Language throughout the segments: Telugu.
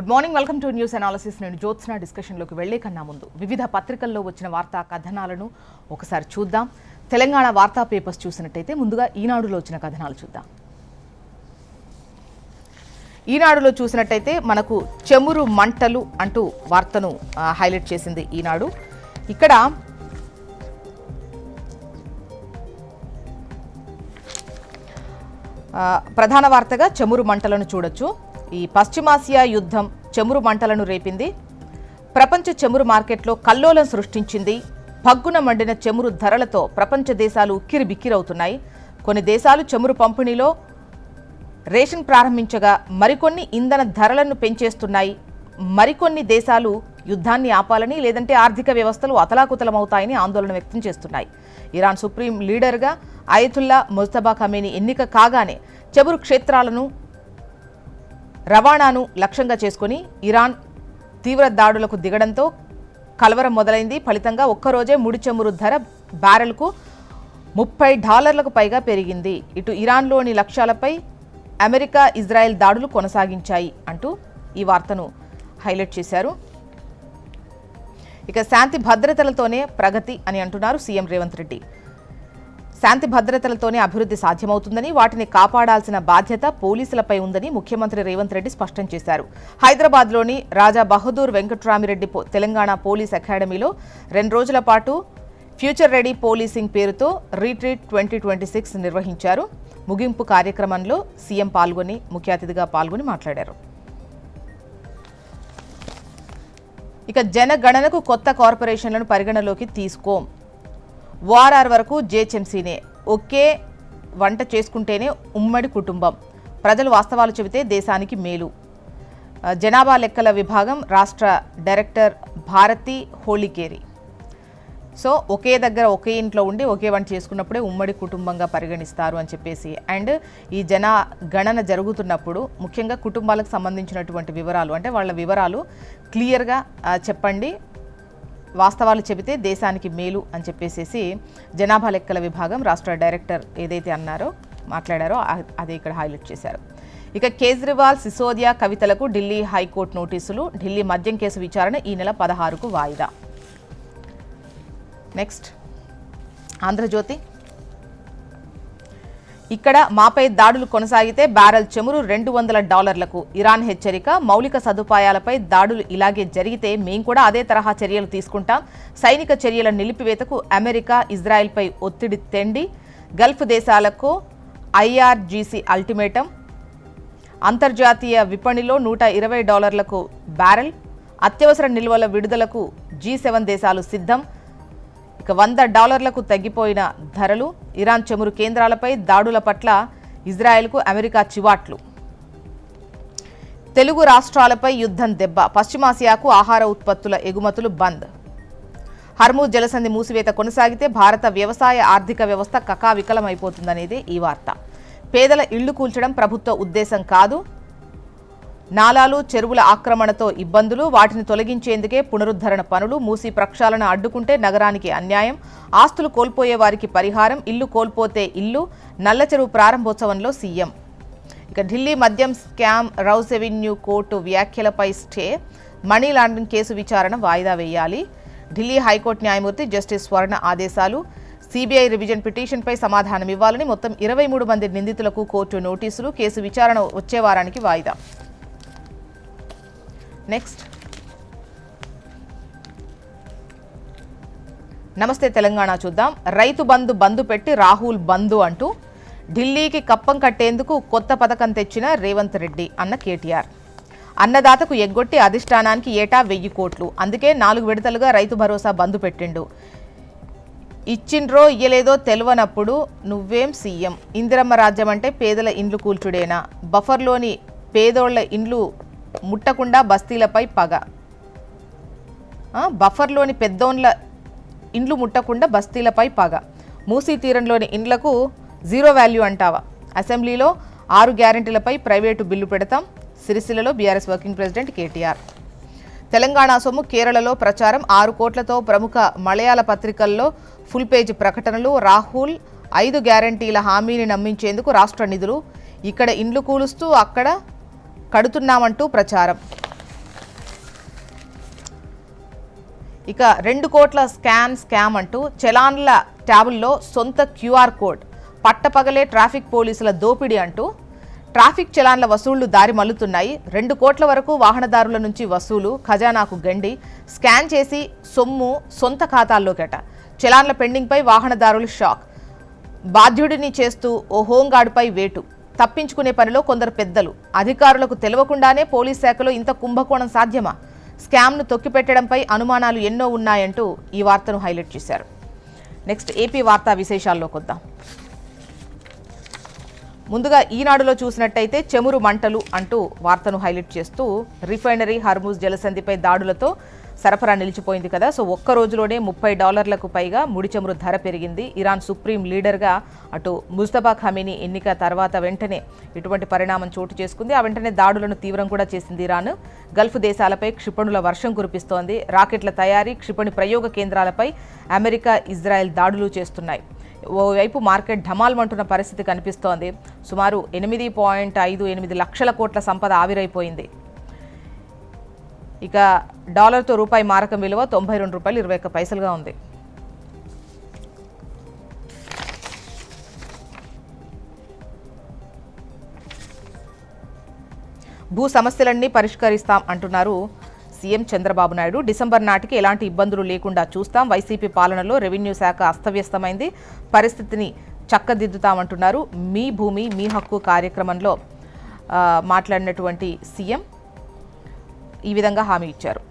Good morning, welcome to news analysis. నేను జ్యోత్స్న. డిస్కషన్లోకి వెళ్లే కన్నా ముందు వివిధ పత్రికల్లో వచ్చిన వార్తా కథనాలను ఒకసారి చూద్దాం. తెలంగాణ వార్తా పేపర్స్ చూసినట్టయితే ముందుగా ఈనాడులో వచ్చిన కథనాలు చూద్దాం. ఈనాడులో చూసినట్టయితే మనకు చెమురు మంటలు అంటూ వార్తను హైలైట్ చేసింది ఈనాడు. ఇక్కడ ప్రధాన వార్తగా చెమురు మంటలను చూడొచ్చు. ఈ పశ్చిమాసియా యుద్ధం చెమురు మంటలను రేపింది. ప్రపంచ చెమురు మార్కెట్లో కల్లోలం సృష్టించింది. పగ్గున మండిన చెమురు ధరలతో ప్రపంచ దేశాలు ఉక్కిరి బిక్కిరవుతున్నాయి. కొన్ని దేశాలు చెమురు పంపిణీలో రేషన్ ప్రారంభించగా మరికొన్ని ఇంధన ధరలను పెంచేస్తున్నాయి. మరికొన్ని దేశాలు యుద్ధాన్ని ఆపాలని లేదంటే ఆర్థిక వ్యవస్థలు అతలాకుతలమవుతాయని ఆందోళన వ్యక్తం చేస్తున్నాయి. ఇరాన్ సుప్రీం లీడర్గా అయతుల్లా ముజ్తబా ఖమేనీ ఎన్నిక కాగానే చెమురు క్షేత్రాలను రవాణాను లక్ష్యంగా చేసుకుని ఇరాన్ తీవ్ర దాడులకు దిగడంతో కలవరం మొదలైంది. ఫలితంగా ఒక్కరోజే ముడి చెమురు ధర బ్యారెల్కు $30 పైగా పెరిగింది. ఇటు ఇరాన్లోని లక్ష్యాలపై అమెరికా, ఇజ్రాయెల్ దాడులు కొనసాగించాయి అంటూ ఈ వార్తను హైలైట్ చేశారు. ఇక శాంతి భద్రతలతోనే ప్రగతి అని అంటున్నారు సీఎం రేవంత్ రెడ్డి. శాంతి భద్రతలతోనే అభివృద్ధి సాధ్యమవుతుందని, వాటిని కాపాడాల్సిన బాధ్యత పోలీసులపై ఉందని ముఖ్యమంత్రి రేవంత్ రెడ్డి స్పష్టం చేశారు. హైదరాబాద్లోని రాజా బహదూర్ వెంకట్రామిరెడ్డి తెలంగాణ పోలీస్ అకాడమీలో 2 రోజుల పాటు ఫ్యూచర్ రెడీ పోలీసింగ్ పేరుతో రీట్రీట్ 2026 నిర్వహించారు. ముగింపు కార్యక్రమంలో సీఎం ముఖ్య అతిథిగా పాల్గొని మాట్లాడారు. ఇక జనగణనకు కొత్త కార్పొరేషన్లను పరిగణలోకి తీసుకోం. వారార్ వరకు జేహెచ్ఎంసీనే. ఒకే వంట చేసుకుంటేనే ఉమ్మడి కుటుంబం. ప్రజలు వాస్తవాలు చెబితే దేశానికి మేలు. జనాభా లెక్కల విభాగం రాష్ట్ర డైరెక్టర్ భారతి హోళికేరి. సో ఒకే దగ్గర ఒకే ఇంట్లో ఉండి ఒకే వంట చేసుకున్నప్పుడే ఉమ్మడి కుటుంబంగా పరిగణిస్తారు అని చెప్పేసి, అండ్ ఈ జనగణన జరుగుతున్నప్పుడు ముఖ్యంగా కుటుంబాలకు సంబంధించినటువంటి వివరాలు, అంటే వాళ్ళ వివరాలు క్లియర్గా చెప్పండి, వాస్తవాలు చెబితే దేశానికి మేలు అని చెప్పేసి జనాభా లెక్కల విభాగం రాష్ట్ర డైరెక్టర్ ఏదైతే మాట్లాడారో అదే ఇక్కడ హైలైట్ చేశారు. ఇక కేజ్రీవాల్, సిసోదియా కవితలకు ఢిల్లీ హైకోర్టు నోటీసులు. ఢిల్లీ మద్యం కేసు విచారణ ఈ నెల 16కు వాయిదా. నెక్స్ట్ ఆంధ్రజ్యోతి. ఇక్కడ మాపై దాడులు కొనసాగితే బ్యారెల్ చెమురు $200. ఇరాన్ హెచ్చరిక. మౌలిక సదుపాయాలపై దాడులు ఇలాగే జరిగితే మేం కూడా అదే తరహా చర్యలు తీసుకుంటాం. సైనిక చర్యల నిలిపివేతకు అమెరికా, ఇజ్రాయెల్పై ఒత్తిడి తెండి. గల్ఫ్ దేశాలకు ఐఆర్జీసీ అల్టిమేటం. అంతర్జాతీయ విపణిలో $120 బ్యారెల్. అత్యవసర నిల్వల విడుదలకు G7 దేశాలు సిద్ధం. ఇక $100 తగ్గిపోయిన ధరలు. ఇరాన్ చెమురు కేంద్రాలపై దాడుల పట్ల ఇజ్రాయెల్కు అమెరికా చివాట్లు. తెలుగు రాష్ట్రాలపై యుద్ధం దెబ్బ. పశ్చిమాసియాకు ఆహార ఉత్పత్తుల ఎగుమతులు బంద్. హర్మూజ్ జలసంధి మూసివేత కొనసాగితే భారత వ్యవసాయ ఆర్థిక వ్యవస్థ కకావికలమైపోతుందనేది ఈ వార్త. పేదల ఇళ్లు కూల్చడం ప్రభుత్వ ఉద్దేశం కాదు. నాలాలు, చెరువుల ఆక్రమణతో ఇబ్బందులు, వాటిని తొలగించేందుకే పునరుద్ధరణ పనులు. మూసీ ప్రక్షాళన అడ్డుకుంటే నగరానికి అన్యాయం. ఆస్తులు కోల్పోయే వారికి పరిహారం. ఇల్లు కోల్పోతే ఇల్లు. నల్ల చెరువు ప్రారంభోత్సవంలో సీఎం. ఇక ఢిల్లీ మద్యం స్కామ్, రౌస్ ఎవెన్యూ కోర్టు వ్యాఖ్యలపై స్టే. మనీ లాండరింగ్ కేసు విచారణ వాయిదా వేయాలి. ఢిల్లీ హైకోర్టు న్యాయమూర్తి జస్టిస్ స్వర్ణ ఆదేశాలు. సిబిఐ రివిజన్ పిటిషన్పై సమాధానం ఇవ్వాలని మొత్తం 23 మంది నిందితులకు కోర్టు నోటీసులు. కేసు విచారణ వచ్చే వారానికి వాయిదా. నెక్స్ట్ నమస్తే తెలంగాణ చూద్దాం. రైతు బంధు పెట్టి రాహుల్ బంధు అంటూ ఢిల్లీకి కప్పం కట్టేందుకు కొత్త పథకం తెచ్చిన రేవంత్ రెడ్డి అన్న కేటీఆర్. అన్నదాతకు ఎగ్గొట్టి అధిష్టానానికి ఏటా 1000 కోట్లు. అందుకే 4 విడతలుగా రైతు భరోసా బంధు పెట్టిండు. ఇచ్చిండ్రో ఇయ్యలేదో తెలవనప్పుడు నువ్వేం సీఎం. ఇందిరమ్మ రాజ్యం అంటే పేదల ఇండ్లు కూల్చుడేనా? బఫర్లోని పేదోళ్ల ఇండ్లు ముట్టకుండా బస్తీలపై పగ. బఫర్లోని పెద్దోన్ల ఇండ్లు ముట్టకుండా బస్తీలపై పగ. మూసీ తీరంలోని ఇండ్లకు 0 వాల్యూ అంటావా? అసెంబ్లీలో 6 గ్యారెంటీలపై ప్రైవేటు బిల్లు పెడతాం. సిరిసిల్లలో BRS working president KTR. Telangana సొమ్ము కేరళలో ప్రచారం. 6 కోట్లతో ప్రముఖ మలయాళ పత్రికల్లో ఫుల్ పేజ్ ప్రకటనలు. రాహుల్ 5 గ్యారెంటీల హామీని నమ్మించేందుకు రాష్ట్ర నిధులు. ఇక్కడ ఇండ్లు కూలుస్తూ అక్కడ కడుతున్నామంటూ ప్రచారం. ఇక 2 కోట్ల స్కామ్ అంటూ చలాన్ల ట్యాబుల్లో సొంత క్యూఆర్ కోడ్, పట్టపగలే ట్రాఫిక్ పోలీసుల దోపిడీ అంటూ ట్రాఫిక్ చలాన్ల వసూళ్లు దారి మల్లుతున్నాయి. 2 కోట్ల వరకు వాహనదారుల నుంచి వసూలు, ఖజానాకు గండి, స్కాన్ చేసి సొమ్ము సొంత ఖాతాల్లోకట. చలాన్ల పెండింగ్పై వాహనదారులు షాక్. బాధ్యుడిని చేస్తూ ఓ హోంగార్డుపై వేటు. తప్పించుకునే పనిలో కొందరు పెద్దలు. అధికారులకు తెలవకుండానే పోలీస్ శాఖలో ఇంత కుంభకోణం సాధ్యమా? స్కామ్ను తొక్కిపెట్టడంపై అనుమానాలు ఎన్నో ఉన్నాయంటూ ఈ వార్తను హైలైట్ చేశారు. నెక్స్ట్ ఏపీ వార్తా విశేషాల్లోకి వద్దాం. ముందుగా ఈనాడులో చూసినట్టయితే చెమురు మంటలు అంటూ వార్తను హైలైట్ చేస్తూ రిఫైనరీ హర్మూజ్ జలసంధిపై దాడులతో సరఫరా నిలిచిపోయింది కదా. సో ఒక్క రోజులోనే $30 పైగా ముడి చమురు ధర పెరిగింది. ఇరాన్ సుప్రీం లీడర్గా అటు ముస్తఫా ఖమీనీ ఎన్నిక తర్వాత వెంటనే ఇటువంటి పరిణామం చోటు చేసుకుంది. ఆ వెంటనే దాడులను తీవ్రం కూడా చేసింది ఇరాన్. గల్ఫ్ దేశాలపై క్షిపణుల వర్షం కురిపిస్తోంది. రాకెట్ల తయారీ, క్షిపణి ప్రయోగ కేంద్రాలపై అమెరికా, ఇజ్రాయెల్ దాడులు చేస్తున్నాయి. ఓవైపు మార్కెట్ ఢమాల్మంటున్న పరిస్థితి కనిపిస్తోంది. సుమారు 8.58 లక్షల కోట్ల సంపద ఆవిరైపోయింది. ఇక డాలర్తో రూపాయి మారకం విలువ $92.21 ఉంది. భూ సమస్యలన్నీ పరిష్కరిస్తాం అంటున్నారు సీఎం చంద్రబాబు నాయుడు. డిసెంబర్ నాటికి ఎలాంటి ఇబ్బందులు లేకుండా చూస్తాం. వైసీపీ పాలనలో రెవెన్యూ శాఖ అస్తవ్యస్తమైంది, పరిస్థితిని చక్కదిద్దుతామంటున్నారు. మీ భూమి మీ హక్కు కార్యక్రమంలో మాట్లాడినటువంటి సీఎం ఈ విధంగా హామీ ఇచ్చారు.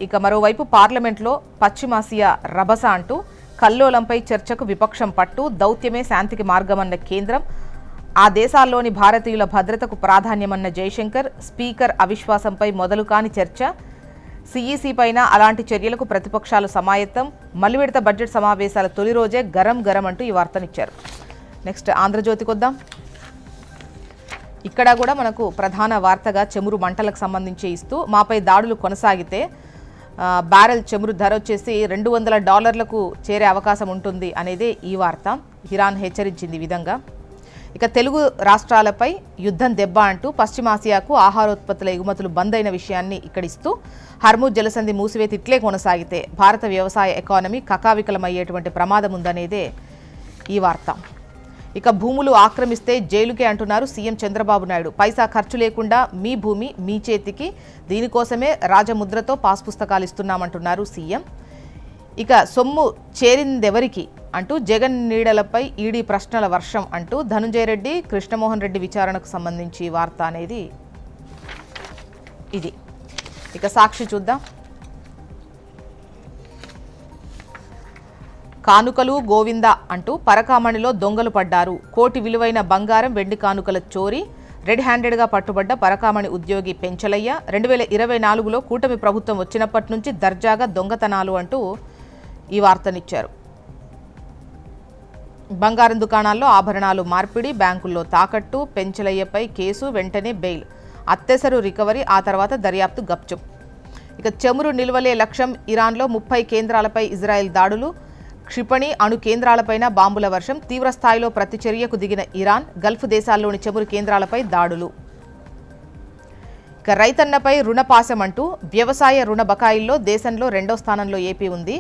ఇక మరోవైపు పార్లమెంట్లో పశ్చిమాసియా రభస అంటూ కల్లోలంపై చర్చకు విపక్షం పట్టు, దౌత్యమే శాంతికి మార్గమన్న కేంద్రం, ఆ దేశాల్లోని భారతీయుల భద్రతకు ప్రాధాన్యమన్న జైశంకర్, స్పీకర్ అవిశ్వాసంపై మొదలు కాని చర్చ, సీఈసీ పైన అలాంటి చర్యలకు ప్రతిపక్షాలు సమాయత్తం, మలి విడత బడ్జెట్ సమావేశాల తొలి రోజే గరం గరం అంటూ ఈ వార్తనిచ్చారు. నెక్స్ట్ ఆంధ్రజ్యోతికి వద్దాం. ఇక్కడ కూడా మనకు ప్రధాన వార్తగా చెమురు మంటలకు సంబంధించి ఇస్తూ, మాపై దాడులు కొనసాగితే బ్యారెల్ చెమురు ధర వచ్చేసి $200 చేరే అవకాశం ఉంటుంది అనేదే ఈ వార్త. ఇరాన్ హెచ్చరించింది ఈ విధంగా. ఇక తెలుగు రాష్ట్రాలపై యుద్ధం దెబ్బ అంటూ పశ్చిమాసియాకు ఆహారోత్పత్తుల ఎగుమతులు బంద్ అయిన విషయాన్ని ఇక్కడ ఇస్తూ, హర్మూజ్ జలసంధి మూసివేత ఇట్లే కొనసాగితే భారత వ్యవసాయ ఎకానమీ కకావికలమయ్యేటువంటి ప్రమాదం ఉందనేదే ఈ వార్త. ఇక భూములు ఆక్రమిస్తే జైలుకే అంటున్నారు సీఎం చంద్రబాబు నాయుడు. పైసా ఖర్చు లేకుండా మీ భూమి మీ చేతికి, దీనికోసమే రాజముద్రతో పాస్ పుస్తకాలు ఇస్తున్నామంటున్నారు సీఎం. ఇక సొమ్ము చేరిందెవరికి అంటూ జగన్ నీడలపై ఈడీ ప్రశ్నల వర్షం అంటూ ధనుంజయ రెడ్డి, కృష్ణమోహన్ రెడ్డి విచారణకు సంబంధించి వార్త అనేది ఇది. ఇక సాక్షి చూద్దాం. కానుకలు గోవింద అంటూ పరకామణిలో దొంగలు పడ్డారు. కోటి విలువైన బంగారం, వెండి కానుకల చోరీ, రెడ్ హ్యాండెడ్గా పట్టుబడ్డ పరకామణి ఉద్యోగి పెంచలయ్య. 2024లో కూటమి ప్రభుత్వం వచ్చినప్పటి నుంచి దర్జాగా దొంగతనాలు అంటూ ఈ వార్తనిచ్చారు. బంగారం దుకాణాల్లో ఆభరణాలు మార్పిడి, బ్యాంకుల్లో తాకట్టు, పెంచలయ్యపై కేసు, వెంటనే బెయిల్, అత్తెసరు రికవరీ, ఆ తర్వాత దర్యాప్తు గప్చుప్. ఇక చమురు నిల్వలే లక్ష్యం, ఇరాన్లో 30 కేంద్రాలపై ఇజ్రాయెల్ దాడులు, క్షిపణి అణు కేంద్రాలపైన బాంబుల వర్షం, తీవ్రస్థాయిలో ప్రతిచర్యకు దిగిన ఇరాన్, గల్ఫ్ దేశాల్లోని చమురు కేంద్రాలపై దాడులు. ఇక రైతన్నపై రుణపాశం అంటూ వ్యవసాయ రుణ బకాయిల్లో దేశంలో 2వ స్థానంలో ఏపీ ఉంది.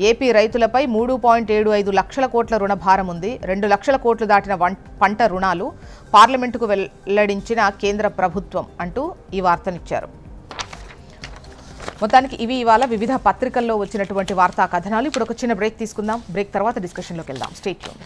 ఏపీ రైతులపై 3.75 లక్షల కోట్ల రుణ భారం ఉంది. 2 లక్షల కోట్లు దాటిన పంట రుణాలు పార్లమెంటుకు వెల్లడించిన కేంద్ర ప్రభుత్వం అంటూ ఈ వార్తనిచ్చారు. మొత్తానికి ఇవి ఇవాళ వివిధ పత్రికల్లో వచ్చినటువంటి వార్తా కథనాలు. ఇప్పుడు ఒక చిన్న బ్రేక్ తీసుకుందాం. బ్రేక్ తర్వాత డిస్కషన్లోకి వెళ్దాం. Stay tuned.